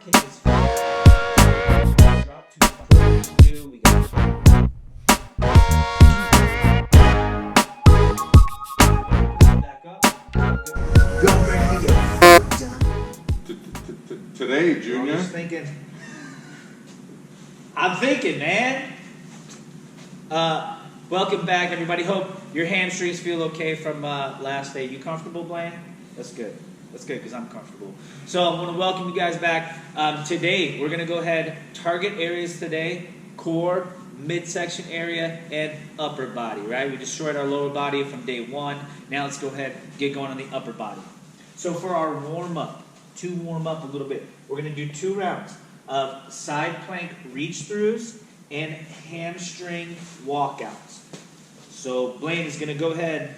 kick is drop to control two. We got back up. Go ready to Today, I'm Junior. just thinking. I'm thinking, man. Welcome back, everybody. Hope your hamstrings feel okay from last day. You comfortable, Blaine? That's good. That's good because I'm comfortable. So I want to welcome you guys back. Today, we're going to go ahead, target areas today, core, midsection area, and upper body, right? We destroyed our lower body from day one. Now let's go ahead and get going on the upper body. So for our warm-up, to warm up a little bit, we're going to do 2 rounds of side plank reach-throughs and hamstring walkouts. So Blaine is going to go ahead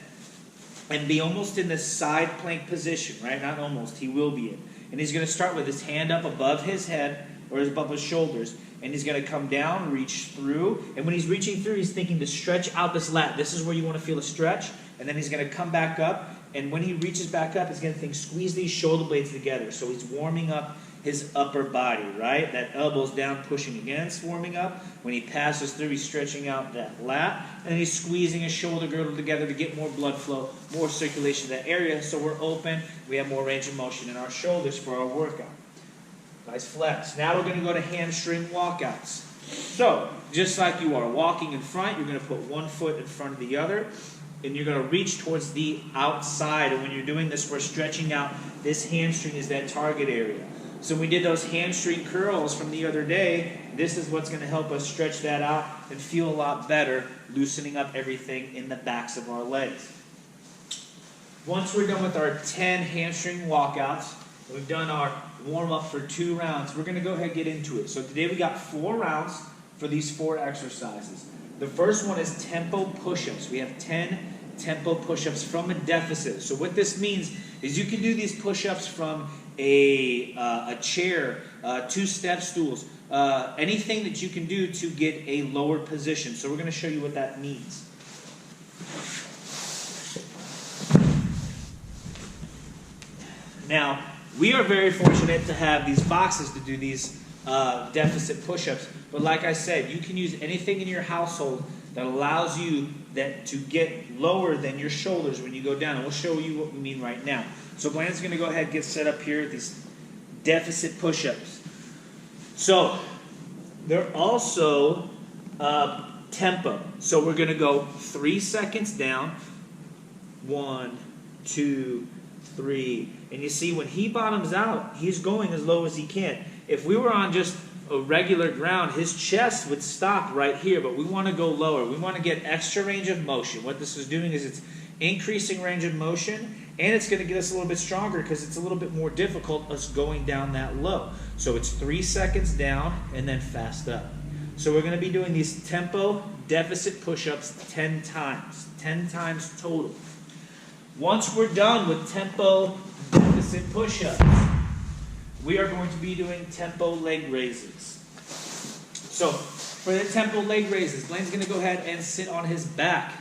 and be almost in the side plank position, right? Not almost, he will be in. And he's going to start with his hand up above his head, or above his shoulders, and he's going to come down, reach through, and when he's reaching through, he's thinking to stretch out this lat. This is where you want to feel a stretch, and then he's going to come back up, and when he reaches back up, he's going to think, squeeze these shoulder blades together. So he's warming up his upper body, right? That elbow's down, pushing against, warming up. When he passes through, he's stretching out that lat, and he's squeezing his shoulder girdle together to get more blood flow, more circulation to that area, so we're open. We have more range of motion in our shoulders for our workout. Nice flex. Now we're going to go to hamstring walkouts. So, just like you are walking in front, you're going to put one foot in front of the other, and you're going to reach towards the outside. And when you're doing this, we're stretching out. This hamstring is that target area. So we did those hamstring curls from the other day. This is what's going to help us stretch that out and feel a lot better, loosening up everything in the backs of our legs. Once we're done with our 10 hamstring walkouts, we've done our warm-up for 2 rounds, we're going to go ahead and get into it. So today we got 4 rounds for these 4 exercises. The first one is tempo push-ups. We have 10 tempo push-ups from a deficit. So what this means is you can do these push-ups from a chair, 2-step stools, anything that you can do to get a lower position. So we're going to show you what that means. Now, we are very fortunate to have these boxes to do these deficit push-ups. But like I said, you can use anything in your household that allows you to get lower than your shoulders when you go down. And we'll show you what we mean right now. So Blaine's going to go ahead and get set up here, these deficit push-ups. So they're also tempo. So we're going to go 3 seconds down. 1, 2, 3. And you see when he bottoms out, he's going as low as he can. If we were on just a regular ground, his chest would stop right here, but we want to go lower. We want to get extra range of motion. What this is doing is it's increasing range of motion, and it's going to get us a little bit stronger because it's a little bit more difficult us going down that low. So it's 3 seconds down and then fast up. So we're going to be doing these tempo deficit push-ups 10 times total. Once we're done with tempo deficit push-ups, we are going to be doing tempo leg raises. So for the tempo leg raises, Blaine's going to go ahead and sit on his back.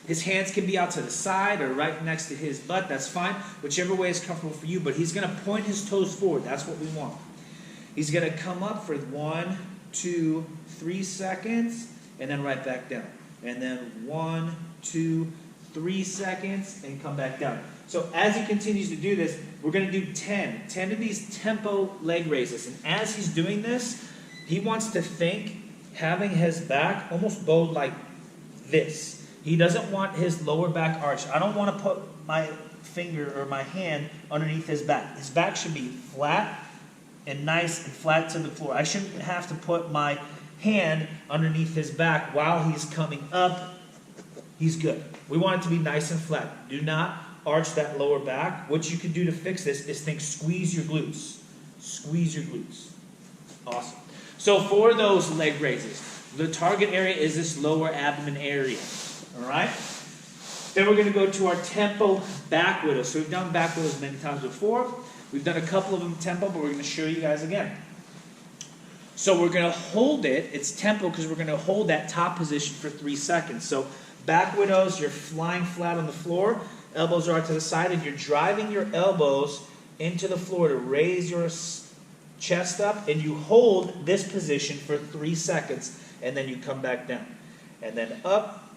His hands can be out to the side or right next to his butt. That's fine. Whichever way is comfortable for you. But he's going to point his toes forward. That's what we want. He's going to come up for 1, 2, 3 seconds and then right back down. And then 1, 2, 3 seconds and come back down. So as he continues to do this, we're going to do 10 of these tempo leg raises. And as he's doing this, he wants to think having his back almost bowed like this. He doesn't want his lower back arched. I don't want to put my finger or my hand underneath his back. His back should be flat and nice and flat to the floor. I shouldn't have to put my hand underneath his back while he's coming up. He's good. We want it to be nice and flat. Do not arch that lower back. What you can do to fix this is think squeeze your glutes. Squeeze your glutes. Awesome. So for those leg raises, the target area is this lower abdomen area. All right? Then we're going to go to our tempo back widows. So we've done back widows many times before. We've done a couple of them tempo, but we're going to show you guys again. So we're going to hold it. It's tempo because we're going to hold that top position for 3 seconds. So back widows, you're flying flat on the floor. Elbows are out to the side, and you're driving your elbows into the floor to raise your chest up, and you hold this position for 3 seconds, and then you come back down. And then up,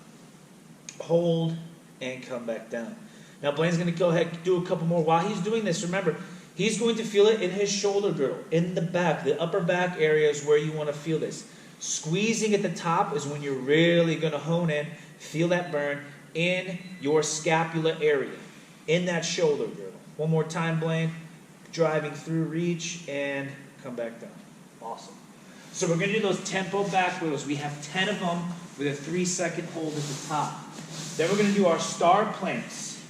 hold, and come back down. Now Blaine's going to go ahead and do a couple more. While he's doing this, remember, he's going to feel it in his shoulder girdle, in the back. The upper back area is where you want to feel this. Squeezing at the top is when you're really going to hone in, feel that burn in your scapula area, in that shoulder girdle. One more time, Blaine. Driving through, reach, and come back down. Awesome. So we're going to do those tempo back wiggles. We have 10 of them with a 3-second hold at the top. Then we're going to do our star planks.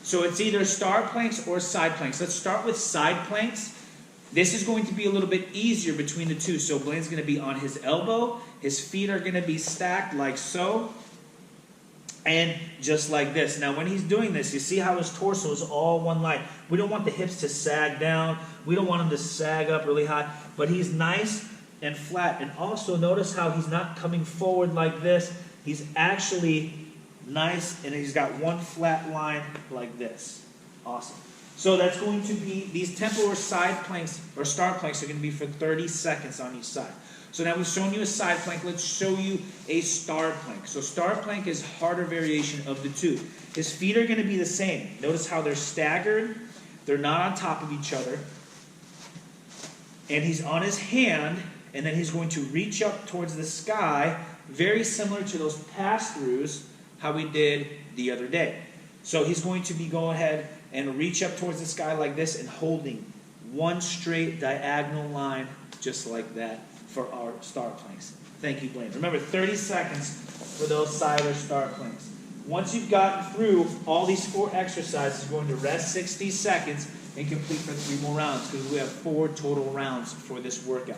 So it's either star planks or side planks. Let's start with side planks. This is going to be a little bit easier between the two. So Blaine's going to be on his elbow. His feet are going to be stacked like so. And just like this. Now when he's doing this, you see how his torso is all one line. We don't want the hips to sag down. We don't want him to sag up really high. But he's nice and flat. And also notice how he's not coming forward like this. He's actually nice, and he's got one flat line like this. Awesome. So that's going to be, these tempo or side planks or star planks are going to be for 30 seconds on each side. So now we've shown you a side plank. Let's show you a star plank. So star plank is harder variation of the two. His feet are going to be the same. Notice how they're staggered. They're not on top of each other. And he's on his hand, and then he's going to reach up towards the sky, very similar to those pass-throughs how we did the other day. So he's going to be going ahead and reach up towards the sky like this and holding one straight diagonal line just like that for our star planks. Thank you, Blaine. Remember, 30 seconds for those side or star planks. Once you've gotten through all these 4 exercises, you're going to rest 60 seconds and complete for 3 more rounds because we have 4 total rounds for this workout.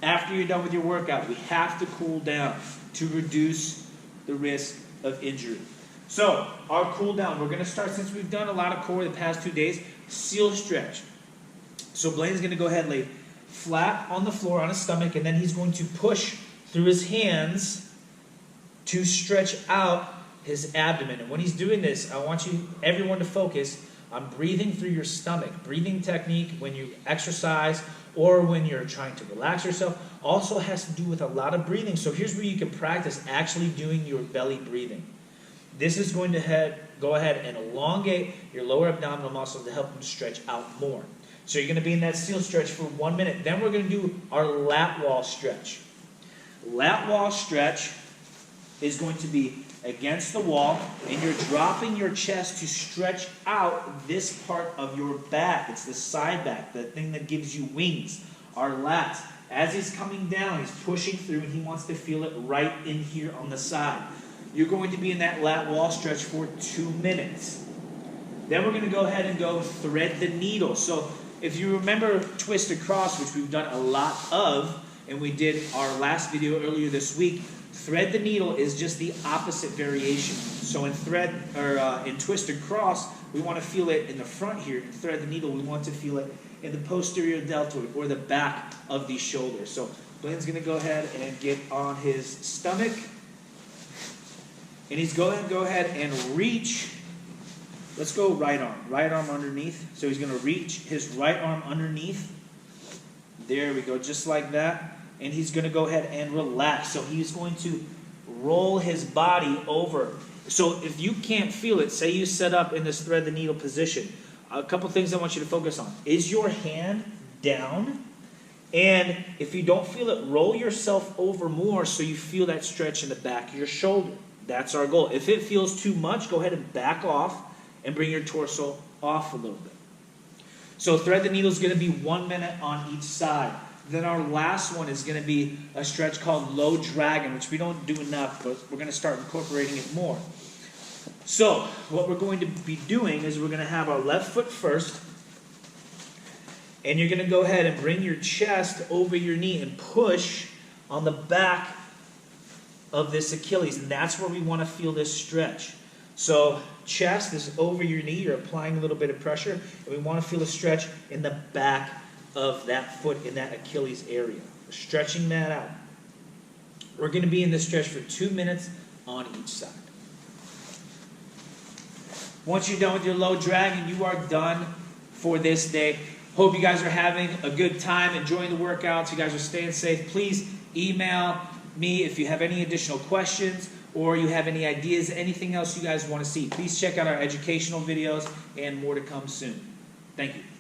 After you're done with your workout, we have to cool down to reduce the risk of injury. So, our cool down, we're going to start, since we've done a lot of core the past 2 days, seal stretch. So Blaine's going to go ahead and lay flat on the floor on his stomach, and then he's going to push through his hands to stretch out his abdomen. And when he's doing this, I want everyone to focus on breathing through your stomach. Breathing technique when you exercise or when you're trying to relax yourself also has to do with a lot of breathing. So here's where you can practice actually doing your belly breathing. This is going to go ahead and elongate your lower abdominal muscles to help them stretch out more. So you're going to be in that seal stretch for 1 minute. Then we're going to do our lat wall stretch. Lat wall stretch is going to be against the wall, and you're dropping your chest to stretch out this part of your back. It's the side back, the thing that gives you wings, our lats. As he's coming down, he's pushing through, and he wants to feel it right in here on the side. You're going to be in that lat wall stretch for 2 minutes. Then we're going to go ahead and go thread the needle. So if you remember twist across, which we've done a lot of, and we did our last video earlier this week, thread the needle is just the opposite variation. So in twist across, we want to feel it in the front here. In thread the needle, we want to feel it in the posterior deltoid or the back of the shoulders. So Blaine's going to go ahead and get on his stomach, and he's going to go ahead and reach. Let's go right arm underneath. So he's going to reach his right arm underneath. There we go, just like that. And he's going to go ahead and relax. So he's going to roll his body over. So if you can't feel it, say you set up in this thread the needle position, a couple things I want you to focus on. Is your hand down? And if you don't feel it, roll yourself over more so you feel that stretch in the back of your shoulder. That's our goal. If it feels too much, go ahead and back off and bring your torso off a little bit. So thread the needle is going to be 1 minute on each side. Then our last one is going to be a stretch called low dragon, which we don't do enough, but we're going to start incorporating it more. So what we're going to be doing is we're going to have our left foot first, and you're going to go ahead and bring your chest over your knee and push on the back of this Achilles, and that's where we want to feel this stretch. So chest is over your knee, you're applying a little bit of pressure, and we want to feel a stretch in the back of that foot, in that Achilles area. We're stretching that out. We're going to be in this stretch for 2 minutes on each side. Once you're done with your low dragon, you are done for this day. Hope you guys are having a good time, enjoying the workouts. You guys are staying safe. Please email me if you have any additional questions or you have any ideas, anything else you guys want to see. Please check out our educational videos and more to come soon. Thank you.